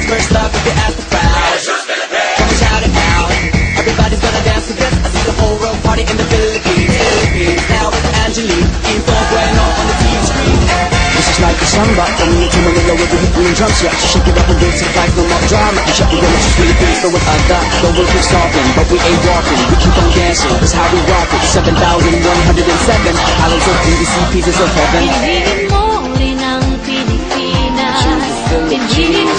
First love, if you ask the crowd, come shout it out. Everybody's gonna dance to this. I see the whole world party in the Philippines. Now with Angelique, in full bueno on the TV screen. This is like a samba, coming into Manila with the hip and drums. Yeah, she shake it up and dance it like no more drama. And shut the girls just Philippines, but with Ada, the world keeps talking, but we ain't walking. We keep on dancing, that's how we rock it. 7,107 islands of BBC, pieces of heaven. Piliin mo rin ang Pilipinas. Piliin